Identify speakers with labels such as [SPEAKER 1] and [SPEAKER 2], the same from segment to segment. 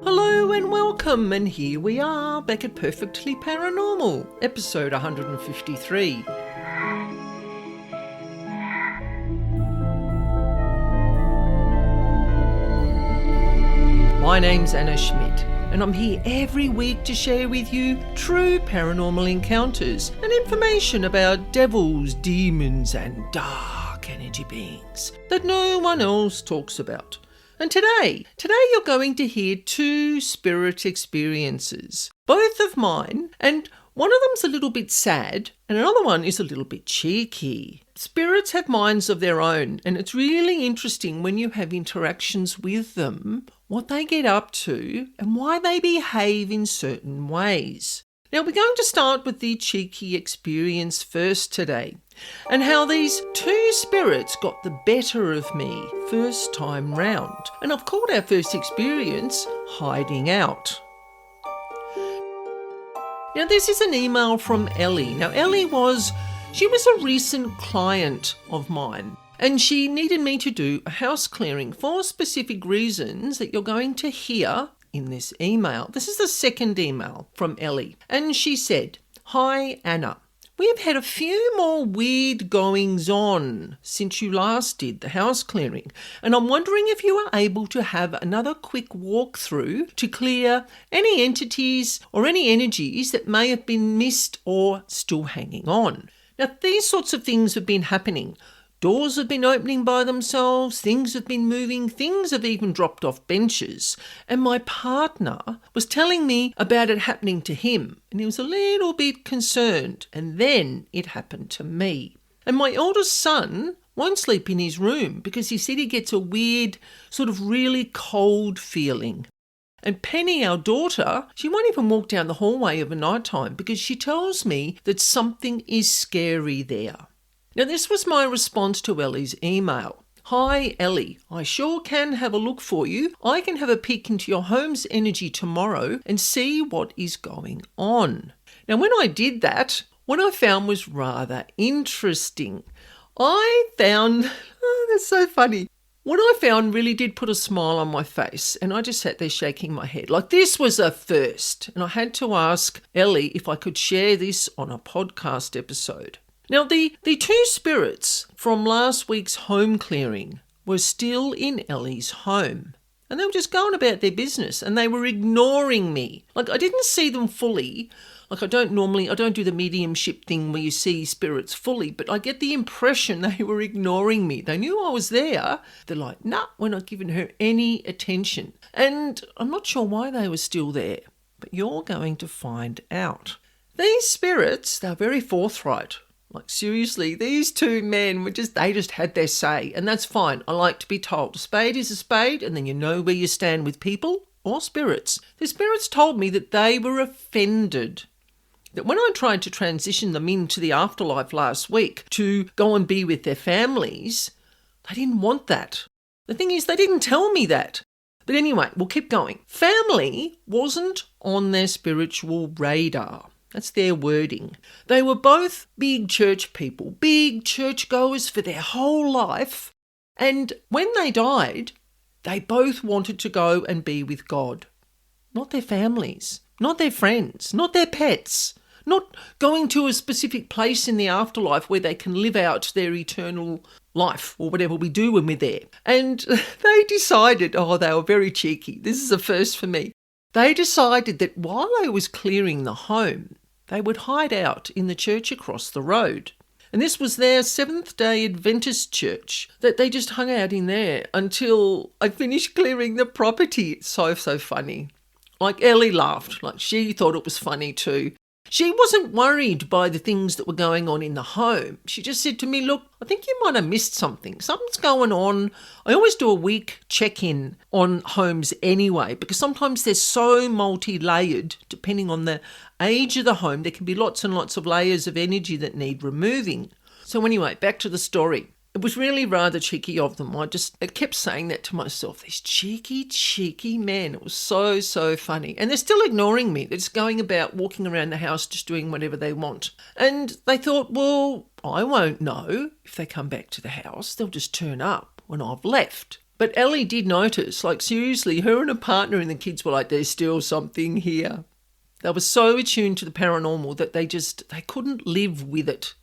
[SPEAKER 1] Hello and welcome, and here we are back at Perfectly Paranormal, episode 153. My name's Anna Schmidt, and I'm here every week to share with you true paranormal encounters and information about devils, demons and dark energy beings that no one else talks about. And today you're going to hear two spirit experiences, both of mine, and one of them's a little bit sad and another one is a little bit cheeky. Spirits have minds of their own, and it's really interesting when you have interactions with them, what they get up to and why they behave in certain ways. Now we're going to start with the cheeky experience first today, and how these two spirits got the better of me first time round. And I've called our first experience Hiding Out. Now this is an email from Ellie. Now Ellie was a recent client of mine, and she needed me to do a house clearing for specific reasons that you're going to hear in this email. This is the second email from Ellie, and she said, "Hi Anna, we've had a few more weird goings on since you last did the house clearing, and I'm wondering if you are able to have another quick walkthrough to clear any entities or any energies that may have been missed or still hanging on." Now these sorts of things have been happening. Doors have been opening by themselves, things have been moving, things have even dropped off benches. And my partner was telling me about it happening to him, and he was a little bit concerned. And then it happened to me. And my oldest son won't sleep in his room because he said he gets a weird, sort of really cold feeling. And Penny, our daughter, she won't even walk down the hallway of a night time because she tells me that something is scary there. Now this was my response to Ellie's email. "Hi Ellie, I sure can have a look for you. I can have a peek into your home's energy tomorrow and see what is going on." Now when I did that, what I found was rather interesting. That's so funny. What I found really did put a smile on my face, and I just sat there shaking my head. Like this was a first, and I had to ask Ellie if I could share this on a podcast episode. Now, the two spirits from last week's home clearing were still in Ellie's home, and they were just going about their business, and they were ignoring me. Like, I didn't see them fully. Like, I don't do the mediumship thing where you see spirits fully, but I get the impression they were ignoring me. They knew I was there. They're like, nah, we're not giving her any attention. And I'm not sure why they were still there, but you're going to find out. These spirits, they're very forthright. Like seriously, these two men they just had their say, and that's fine. I like to be told a spade is a spade, and then you know where you stand with people or spirits. The spirits told me that they were offended that when I tried to transition them into the afterlife last week to go and be with their families, they didn't want that. The thing is, they didn't tell me that. But anyway, we'll keep going. Family wasn't on their spiritual radar. That's their wording. They were both big church people, big churchgoers for their whole life. And when they died, they both wanted to go and be with God. Not their families, not their friends, not their pets, not going to a specific place in the afterlife where they can live out their eternal life or whatever we do when we're there. And they decided, they were very cheeky. This is a first for me. They decided that while I was clearing the home, they would hide out in the church across the road. And this was their Seventh-day Adventist church, that they just hung out in there until I finished clearing the property. It's so funny. Like Ellie laughed, like she thought it was funny too. She wasn't worried by the things that were going on in the home. She just said to me, "Look, I think you might have missed something. Something's going on." I always do a week check-in on homes anyway, because sometimes they're so multi-layered, depending on the age of the home. There can be lots and lots of layers of energy that need removing. So anyway, back to the story. It was really rather cheeky of them. I kept saying that to myself. These cheeky men. It was so funny. And they're still ignoring me. They're just going about walking around the house, just doing whatever they want. And they thought, well, I won't know if they come back to the house. They'll just turn up when I've left. But Ellie did notice, like seriously, her and her partner and the kids were like, there's still something here. They were so attuned to the paranormal that they couldn't live with it.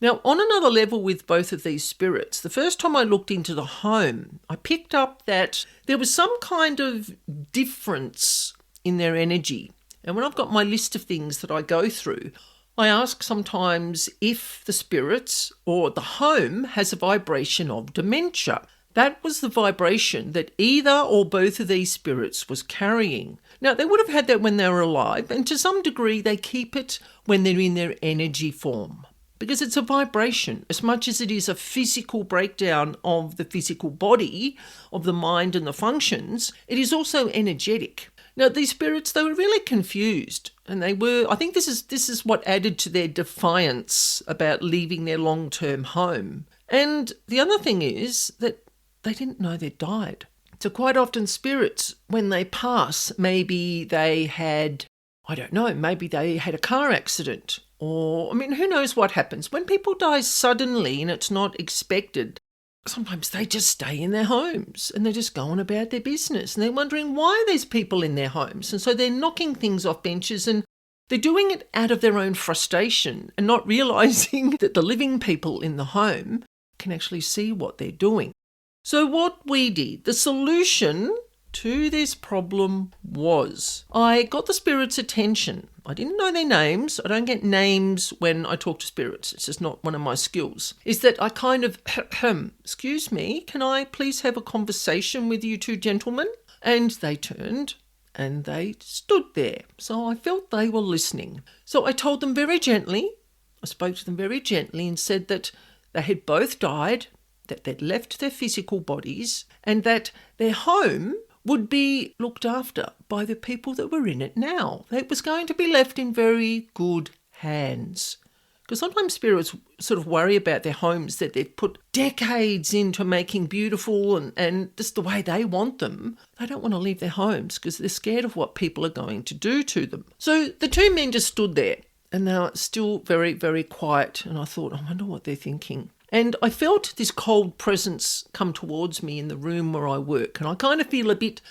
[SPEAKER 1] Now, on another level with both of these spirits, the first time I looked into the home, I picked up that there was some kind of difference in their energy. And when I've got my list of things that I go through, I ask sometimes if the spirits or the home has a vibration of dementia. That was the vibration that either or both of these spirits was carrying. Now, they would have had that when they were alive, and to some degree they keep it when they're in their energy form, because it's a vibration as much as it is a physical breakdown of the physical body, of the mind and the functions. It is also energetic. Now, these spirits, they were really confused, and I think this is what added to their defiance about leaving their long-term home. And the other thing is that they didn't know they'd died. So quite often spirits, when they pass, maybe they had, maybe they had a car accident, or, who knows what happens. When people die suddenly and it's not expected, sometimes they just stay in their homes and they're just going about their business and they're wondering why there's people in their homes. And so they're knocking things off benches and they're doing it out of their own frustration and not realising that the living people in the home can actually see what they're doing. So what we did, the solution to this problem was I got the spirits' attention. I didn't know their names. I don't get names when I talk to spirits. It's just not one of my skills. Is that I kind of, excuse me, can I please have a conversation with you two gentlemen? And they turned and they stood there. So I felt they were listening. So I told them very gently, I spoke to them very gently and said that they had both died, that they'd left their physical bodies, and that their home would be looked after by the people that were in it now. It was going to be left in very good hands. Because sometimes spirits sort of worry about their homes that they've put decades into making beautiful and just the way they want them. They don't want to leave their homes because they're scared of what people are going to do to them. So the two men just stood there and they were still very, very quiet. And I thought, I wonder what they're thinking. And I felt this cold presence come towards me in the room where I work. And I kind of feel a bit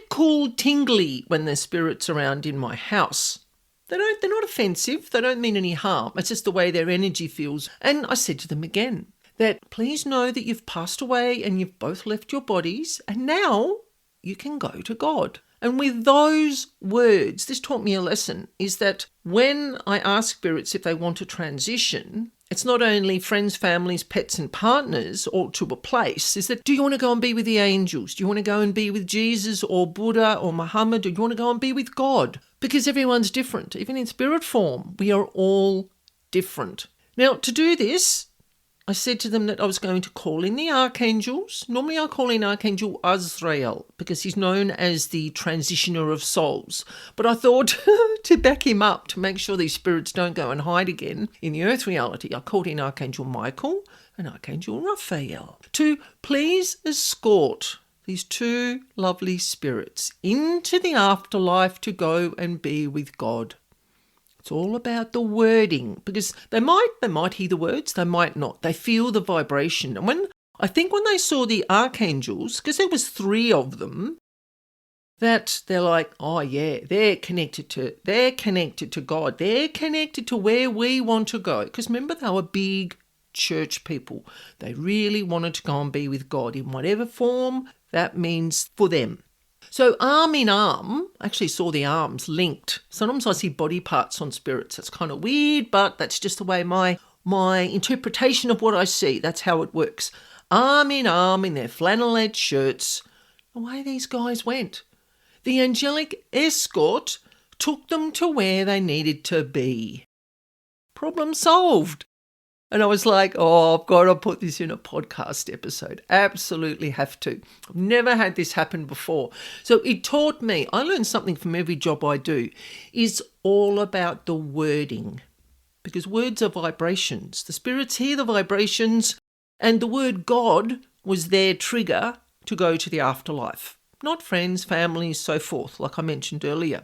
[SPEAKER 1] cool, tingly when there's spirits around in my house. They're not offensive. They don't mean any harm. It's just the way their energy feels. And I said to them again that please know that you've passed away and you've both left your bodies. And now you can go to God. And with those words, this taught me a lesson, is that when I ask spirits if they want to transition, it's not only friends, families, pets and partners or to a place. Is that, do you want to go and be with the angels? Do you want to go and be with Jesus or Buddha or Muhammad? Or do you want to go and be with God? Because everyone's different. Even in spirit form, we are all different. Now, to do this, I said to them that I was going to call in the archangels. Normally I call in Archangel Azrael because he's known as the transitioner of souls. But I thought to back him up, to make sure these spirits don't go and hide again in the earth reality, I called in Archangel Michael and Archangel Raphael to please escort these two lovely spirits into the afterlife to go and be with God. It's all about the wording, because they might hear the words, they might not. They feel the vibration. And when they saw the archangels, because there was 3 of them, that they're like, oh yeah, they're connected to God. They're connected to where we want to go. Because remember, they were big church people. They really wanted to go and be with God in whatever form that means for them. So arm in arm, I actually saw the arms linked. Sometimes I see body parts on spirits. That's kind of weird, but that's just the way my interpretation of what I see. That's how it works. Arm in their flannelette shirts. Away these guys went. The angelic escort took them to where they needed to be. Problem solved. And I was like, oh, I've got to put this in a podcast episode. Absolutely have to. I've never had this happen before. So it taught me, I learned something from every job I do, is all about the wording. Because words are vibrations. The spirits hear the vibrations, and the word God was their trigger to go to the afterlife. Not friends, families, so forth, like I mentioned earlier.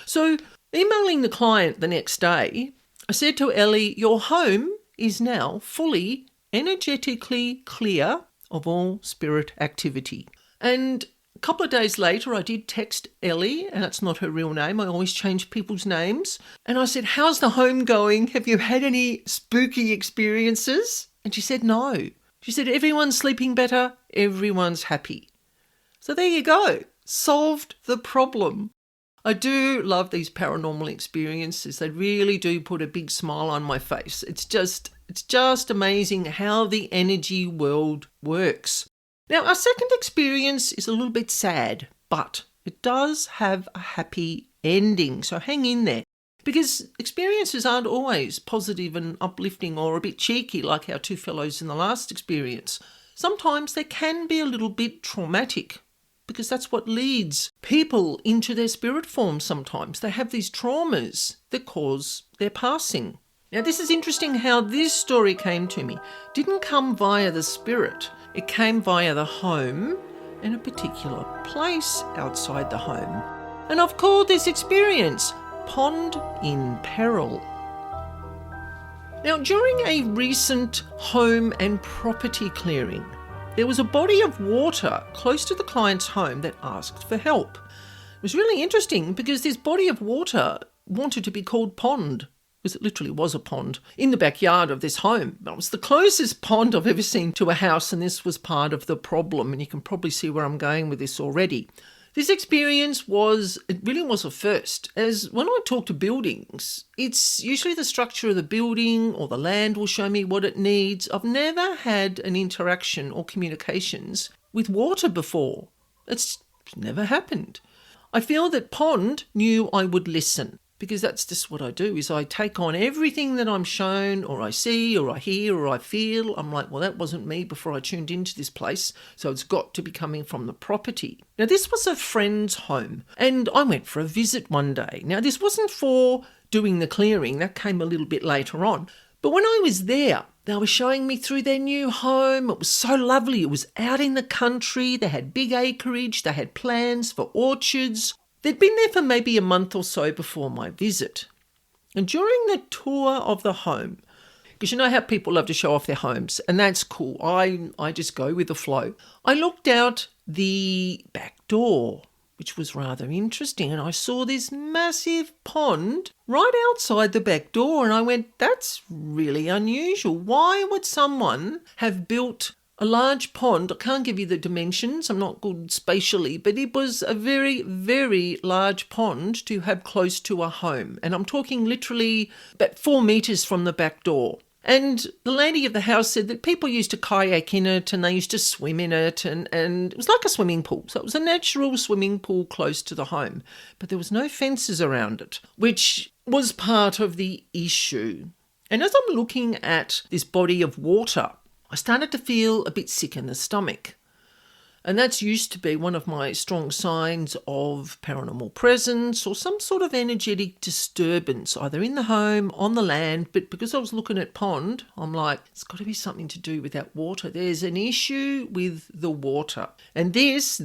[SPEAKER 1] So emailing the client the next day, I said to Ellie, your home is now fully energetically clear of all spirit activity. And a couple of days later, I did text Ellie, and that's not her real name. I always change people's names. And I said, how's the home going? Have you had any spooky experiences? And she said, no. She said, everyone's sleeping better. Everyone's happy. So there you go. Solved the problem. I do love these paranormal experiences. They really do put a big smile on my face. It's just amazing how the energy world works. Now, our second experience is a little bit sad, but it does have a happy ending. So hang in there, because experiences aren't always positive and uplifting or a bit cheeky like our two fellows in the last experience. Sometimes they can be a little bit traumatic, because that's what leads people into their spirit form sometimes. They have these traumas that cause their passing. Now, this is interesting how this story came to me. It didn't come via the spirit. It came via the home and a particular place outside the home. And I've called this experience Pond in Peril. Now, during a recent home and property clearing, there was a body of water close to the client's home that asked for help. It was really interesting because this body of water wanted to be called Pond, because it literally was a pond in the backyard of this home. It was the closest pond I've ever seen to a house, and this was part of the problem, and you can probably see where I'm going with this already. This experience really was a first, as when I talk to buildings, it's usually the structure of the building or the land will show me what it needs. I've never had an interaction or communications with water before. It's never happened. I feel that Pond knew I would listen, because that's just what I do, is I take on everything that I'm shown or I see or I hear or I feel. I'm like, well, that wasn't me before I tuned into this place, so it's got to be coming from the property. Now, this was a friend's home, and I went for a visit one day. Now, this wasn't for doing the clearing. That came a little bit later on. But when I was there, they were showing me through their new home. It was so lovely. It was out in the country. They had big acreage. They had plans for orchards. They'd been there for maybe a month or so before my visit. And during the tour of the home, because you know how people love to show off their homes, and that's cool. I just go with the flow. I looked out the back door, which was rather interesting, and I saw this massive pond right outside the back door, and I went, that's really unusual. Why would someone have built a large pond? I can't give you the dimensions, I'm not good spatially, but it was a very, very large pond to have close to a home. And I'm talking literally about 4 meters from the back door. And the lady of the house said that people used to kayak in it and they used to swim in it, and it was like a swimming pool. So it was a natural swimming pool close to the home, but there was no fences around it, which was part of the issue. And as I'm looking at this body of water, I started to feel a bit sick in the stomach. And that's used to be one of my strong signs of paranormal presence or some sort of energetic disturbance, either in the home, on the land. But because I was looking at pond, I'm like, it's got to be something to do with that water. There's an issue with the water. And this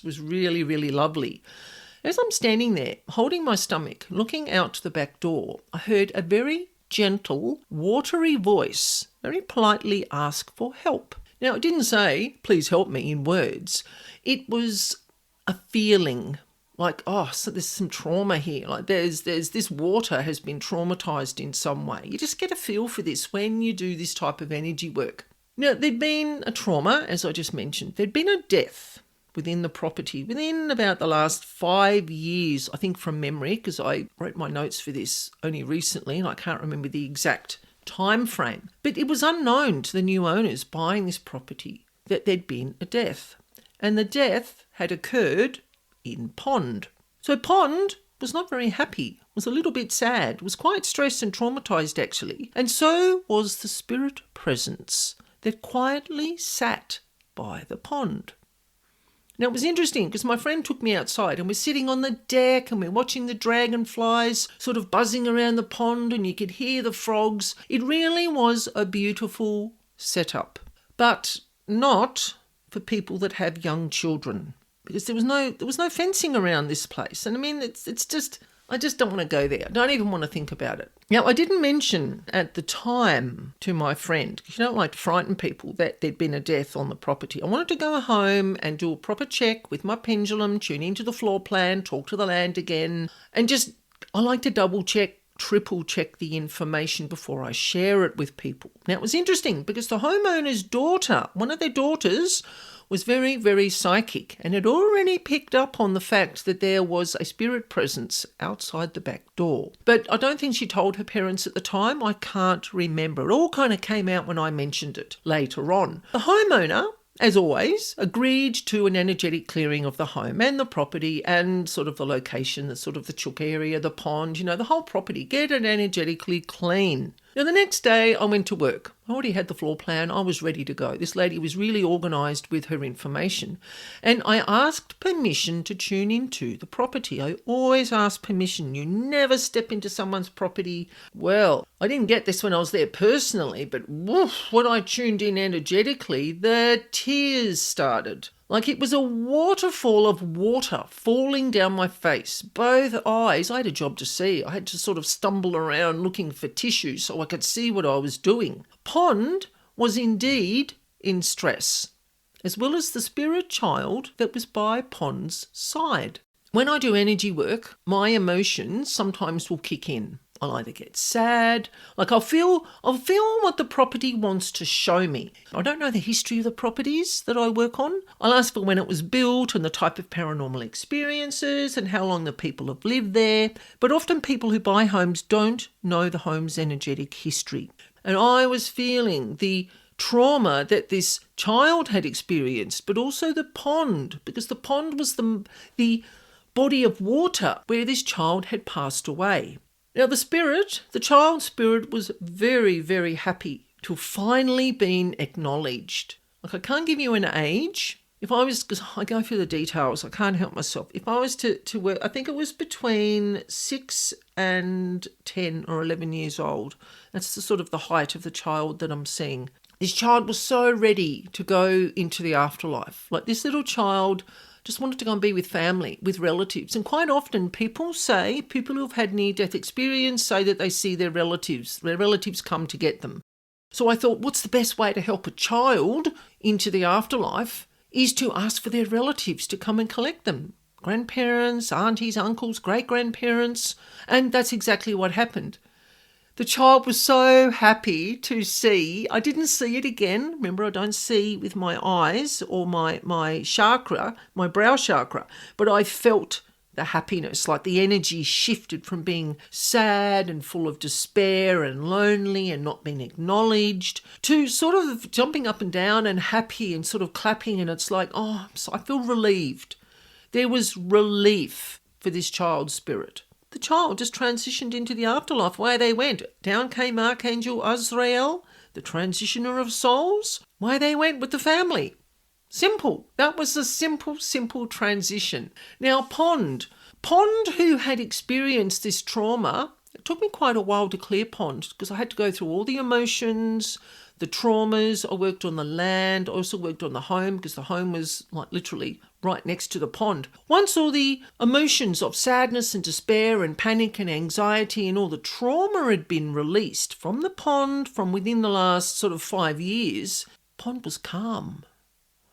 [SPEAKER 1] was really, really lovely. As I'm standing there, holding my stomach, looking out the back door, I heard a very gentle, watery voice very politely ask for help. Now, it didn't say, please help me, in words. It was a feeling like, oh, so there's some trauma here. Like there's this water has been traumatized in some way. You just get a feel for this when you do this type of energy work. Now, there'd been a trauma, as I just mentioned. There'd been a death within the property within about the last 5 years, I think, from memory, because I wrote my notes for this only recently and I can't remember the exact time frame. But it was unknown to the new owners buying this property that there'd been a death. And the death had occurred in Pond. So Pond was not very happy, was a little bit sad, was quite stressed and traumatized actually. And so was the spirit presence that quietly sat by the pond. Now, it was interesting because my friend took me outside and we're sitting on the deck and we're watching the dragonflies sort of buzzing around the pond and you could hear the frogs. It really was a beautiful setup, but not for people that have young children, because there was no fencing around this place. And I mean, it's just I just don't want to go there. I don't even want to think about it. Now, I didn't mention at the time to my friend, because you don't like to frighten people, that there'd been a death on the property. I wanted to go home and do a proper check with my pendulum, tune into the floor plan, talk to the land again, and I like to double check, triple check the information before I share it with people. Now, it was interesting because the homeowner's daughter, one of their daughters, was very, very psychic and had already picked up on the fact that there was a spirit presence outside the back door. But I don't think she told her parents at the time. I can't remember. It all kind of came out when I mentioned it later on. The homeowner, as always, agreed to an energetic clearing of the home and the property and sort of the location, the sort of the chook area, the pond, the whole property. Get it energetically clean. Now, the next day I went to work. I already had the floor plan. I was ready to go. This lady was really organised with her information. And I asked permission to tune into the property. I always ask permission. You never step into someone's property. Well, I didn't get this when I was there personally, but woof, when I tuned in energetically, the tears started. Like it was a waterfall of water falling down my face. Both eyes, I had a job to see. I had to sort of stumble around looking for tissue so I could see what I was doing. Pond was indeed in stress, as well as the spirit child that was by Pond's side. When I do energy work, my emotions sometimes will kick in. I'll either get sad, like I'll feel what the property wants to show me. I don't know the history of the properties that I work on. I'll ask for when it was built and the type of paranormal experiences and how long the people have lived there. But often people who buy homes don't know the home's energetic history. And I was feeling the trauma that this child had experienced, but also the pond, because the pond was the body of water where this child had passed away. Now, the child spirit, was very, very happy to have finally been acknowledged. Like, I can't give you an age. Because I go through the details, I can't help myself. If I was to work, I think it was between 6 and 10 or 11 years old. That's the sort of the height of the child that I'm seeing. This child was so ready to go into the afterlife. Like, this little child just wanted to go and be with family, with relatives. And quite often people who've had near-death experience say that they see their relatives come to get them. So I thought, what's the best way to help a child into the afterlife is to ask for their relatives to come and collect them. Grandparents, aunties, uncles, great-grandparents. And that's exactly what happened. The child was so happy to see. I didn't see it again. Remember, I don't see with my eyes or my chakra, my brow chakra, but I felt the happiness, like the energy shifted from being sad and full of despair and lonely and not being acknowledged to sort of jumping up and down and happy and sort of clapping. And it's like, I feel relieved. There was relief for this child's spirit. The child just transitioned into the afterlife. Away they went. Down came Archangel Azrael, the transitioner of souls. Away they went with the family. Simple. That was a simple transition. Now, Pond, who had experienced this trauma, it took me quite a while to clear Pond because I had to go through all the emotions, the traumas. I worked on the land. I also worked on the home because the home was like literally right next to the pond. Once all the emotions of sadness and despair and panic and anxiety and all the trauma had been released from the pond from within the last sort of 5 years, pond was calm.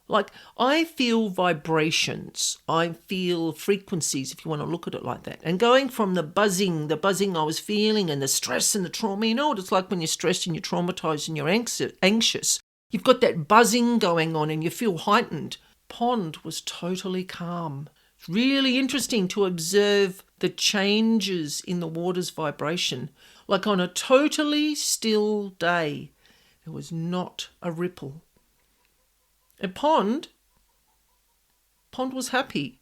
[SPEAKER 1] Like, I feel vibrations, I feel frequencies, if you want to look at it like that. And going from the buzzing I was feeling and the stress and the trauma, you know what it's like when you're stressed and you're traumatized and you're anxious. You've got that buzzing going on and you feel heightened. Pond was totally calm. It's really interesting to observe the changes in the water's vibration. Like on a totally still day, there was not a ripple. And Pond was happy.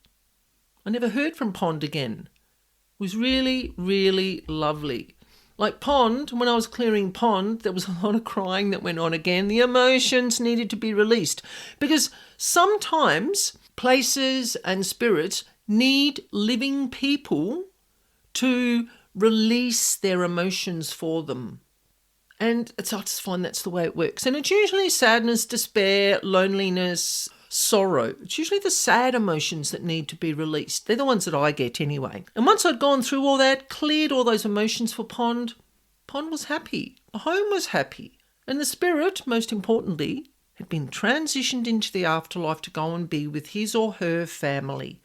[SPEAKER 1] I never heard from Pond again. It was really, really lovely. Like Pond, when I was clearing Pond, there was a lot of crying that went on again. The emotions needed to be released because sometimes places and spirits need living people to release their emotions for them. And I just find that's the way it works. And it's usually sadness, despair, loneliness, sorrow. It's usually the sad emotions that need to be released. They're the ones that I get anyway. And once I'd gone through all that, cleared all those emotions for Pond was happy. The home was happy. And the spirit, most importantly, had been transitioned into the afterlife to go and be with his or her family.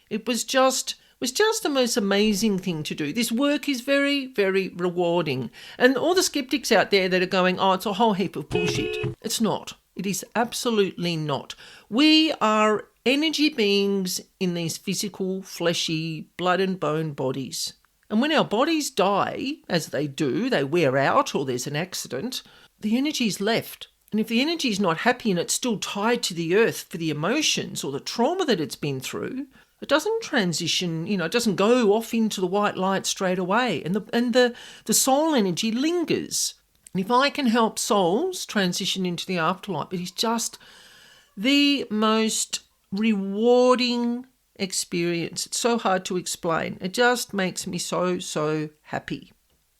[SPEAKER 1] It was just the most amazing thing to do. This work is very, very rewarding. And all the skeptics out there that are going, oh, it's a whole heap of bullshit. It's not. It is absolutely not. We are energy beings in these physical, fleshy, blood and bone bodies. And when our bodies die, as they do, they wear out or there's an accident, the energy is left. And if the energy is not happy and it's still tied to the earth for the emotions or the trauma that it's been through, it doesn't transition, it doesn't go off into the white light straight away. And the soul energy lingers. And if I can help souls transition into the afterlife, it is just the most rewarding experience. It's so hard to explain. It just makes me so, so happy.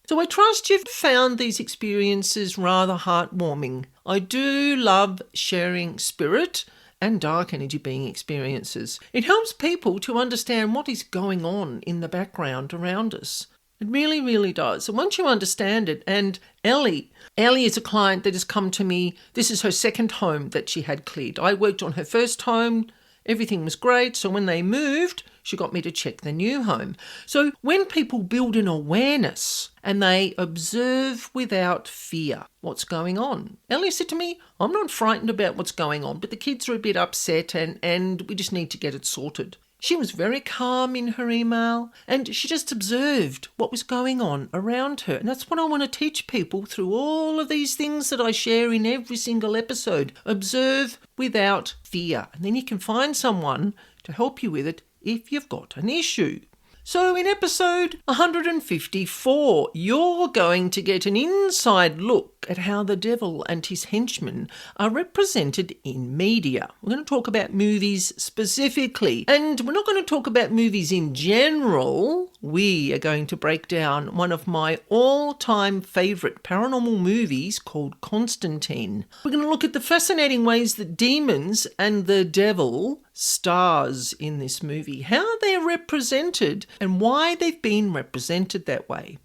[SPEAKER 1] So I trust you've found these experiences rather heartwarming. I do love sharing spirit and dark energy being experiences. It helps people to understand what is going on in the background around us. It really, really does. And once you understand it, and Ellie is a client that has come to me. This is her second home that she had cleared. I worked on her first home. Everything was great. So when they moved, she got me to check the new home. So when people build an awareness and they observe without fear what's going on. Ellie said to me, I'm not frightened about what's going on, but the kids are a bit upset and we just need to get it sorted. She was very calm in her email and she just observed what was going on around her. And that's what I want to teach people through all of these things that I share in every single episode. Observe without fear. And then you can find someone to help you with it if you've got an issue. So in episode 154, you're going to get an inside look at how the devil and his henchmen are represented in media. We're going to talk about movies specifically, and we're not going to talk about movies in general. We are going to break down one of my all-time favourite paranormal movies called Constantine. We're going to look at the fascinating ways that demons and the devil stars in this movie, how they're represented and why they've been represented that way.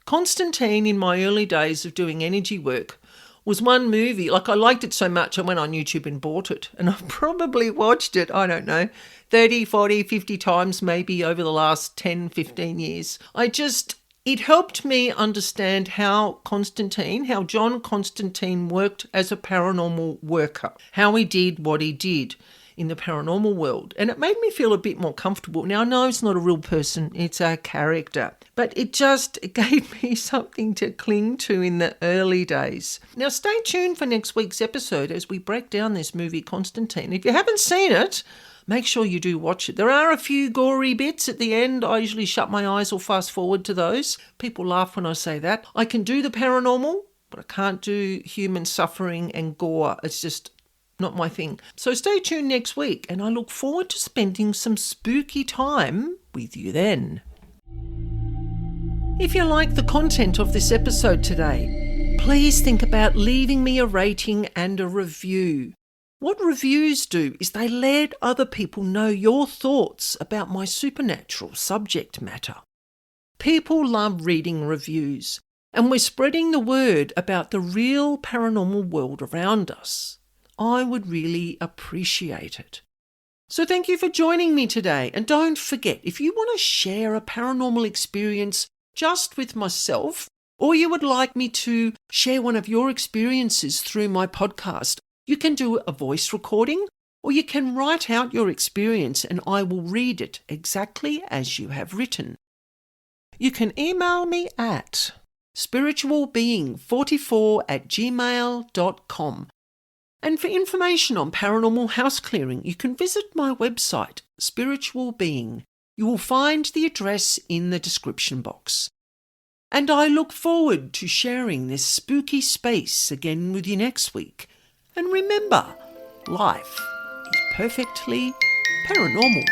[SPEAKER 1] Constantine, in my early days of doing energy work, was one movie, I liked it so much I went on YouTube and bought it, and I've probably watched it, 30, 40, 50 times maybe over the last 10, 15 years. It helped me understand how John Constantine worked as a paranormal worker, how he did what he did in the paranormal world. And it made me feel a bit more comfortable. Now, I know it's not a real person, it's a character, but it gave me something to cling to in the early days. Now, stay tuned for next week's episode as we break down this movie, Constantine. If you haven't seen it, make sure you do watch it. There are a few gory bits at the end. I usually shut my eyes or fast forward to those. People laugh when I say that. I can do the paranormal, but I can't do human suffering and gore. It's just not my thing. So stay tuned next week, and I look forward to spending some spooky time with you then. If you like the content of this episode today, please think about leaving me a rating and a review. What reviews do is they let other people know your thoughts about my supernatural subject matter. People love reading reviews, and we're spreading the word about the real paranormal world around us. I would really appreciate it. So thank you for joining me today. And don't forget, if you want to share a paranormal experience just with myself, or you would like me to share one of your experiences through my podcast, you can do a voice recording, or you can write out your experience and I will read it exactly as you have written. You can email me at spiritualbeing44@gmail.com. And for information on paranormal house clearing, you can visit my website, Spiritual Being. You will find the address in the description box. And I look forward to sharing this spooky space again with you next week. And remember, life is perfectly paranormal.